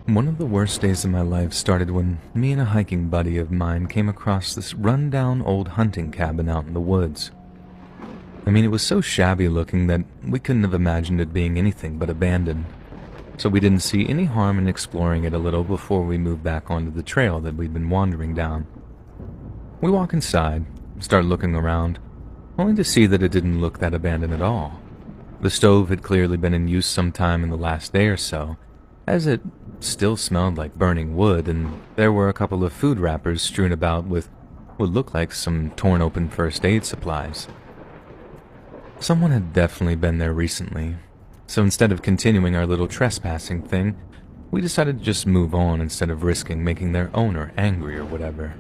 One of the worst days of my life started when me and a hiking buddy of mine came across this run-down old hunting cabin out in the woods. It was so shabby looking that we couldn't have imagined it being anything but abandoned. So we didn't see any harm in exploring it a little before we moved back onto the trail that we'd been wandering down. We walk inside, start looking around, only to see that it didn't look that abandoned at all. The stove had clearly been in use sometime in the last day or so, as it still smelled like burning wood, and there were a couple of food wrappers strewn about with what looked like some torn open first aid supplies. Someone had definitely been there recently, so instead of continuing our little trespassing thing, we decided to just move on instead of risking making their owner angry or whatever.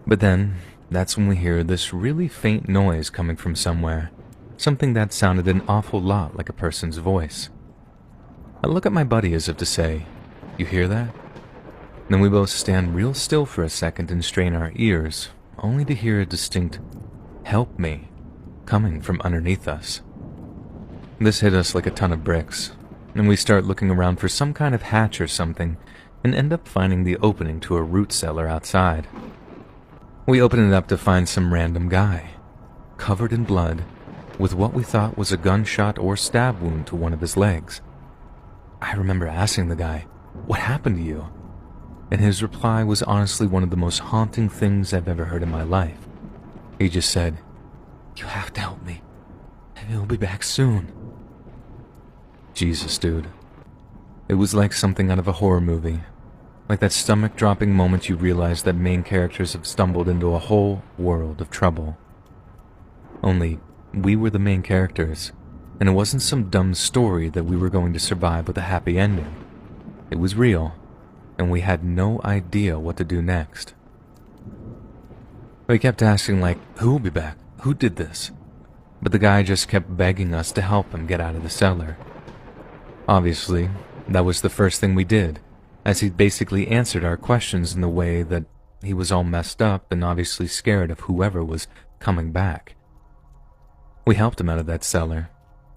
But then, that's when we hear this really faint noise coming from somewhere, something that sounded an awful lot like a person's voice. I look at my buddy as if to say, "You hear that?" Then we both stand real still for a second and strain our ears, only to hear a distinct, "Help me," coming from underneath us. This hit us like a ton of bricks, and we start looking around for some kind of hatch or something, and end up finding the opening to a root cellar outside. We open it up to find some random guy, covered in blood, with what we thought was a gunshot or stab wound to one of his legs. I remember asking the guy, "What happened to you?" And his reply was honestly one of the most haunting things I've ever heard in my life. He just said, "You have to help me. He'll be back soon." Jesus, dude. It was like something out of a horror movie. Like that stomach-dropping moment you realize that main characters have stumbled into a whole world of trouble. Only, we were the main characters, and it wasn't some dumb story that we were going to survive with a happy ending. It was real, and we had no idea what to do next. We kept asking who will be back? Who did this? But the guy just kept begging us to help him get out of the cellar. Obviously, that was the first thing we did, as he basically answered our questions in the way that he was all messed up and obviously scared of whoever was coming back. We helped him out of that cellar,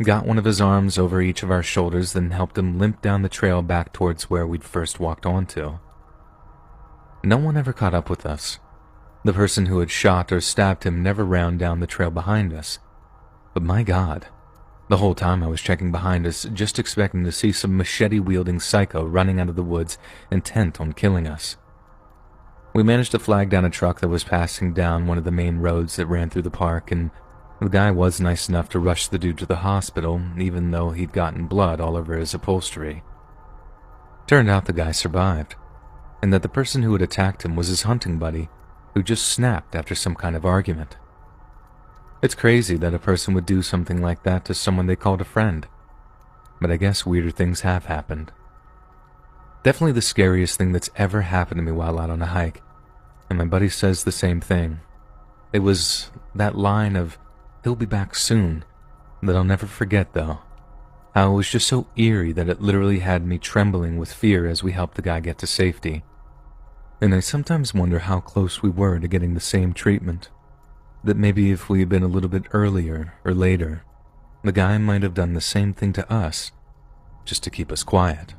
got one of his arms over each of our shoulders, then helped him limp down the trail back towards where we'd first walked onto. No one ever caught up with us. The person who had shot or stabbed him never ran down the trail behind us. But my God, the whole time I was checking behind us, just expecting to see some machete-wielding psycho running out of the woods, intent on killing us. We managed to flag down a truck that was passing down one of the main roads that ran through the park, and the guy was nice enough to rush the dude to the hospital, even though he'd gotten blood all over his upholstery. Turned out the guy survived, and that the person who had attacked him was his hunting buddy, who just snapped after some kind of argument. It's crazy that a person would do something like that to someone they called a friend, but I guess weirder things have happened. Definitely the scariest thing that's ever happened to me while out on a hike, and my buddy says the same thing. It was that line of, "He'll be back soon," that I'll never forget though. How it was just so eerie that it literally had me trembling with fear as we helped the guy get to safety. And I sometimes wonder how close we were to getting the same treatment. That maybe if we had been a little bit earlier or later, the guy might have done the same thing to us, just to keep us quiet.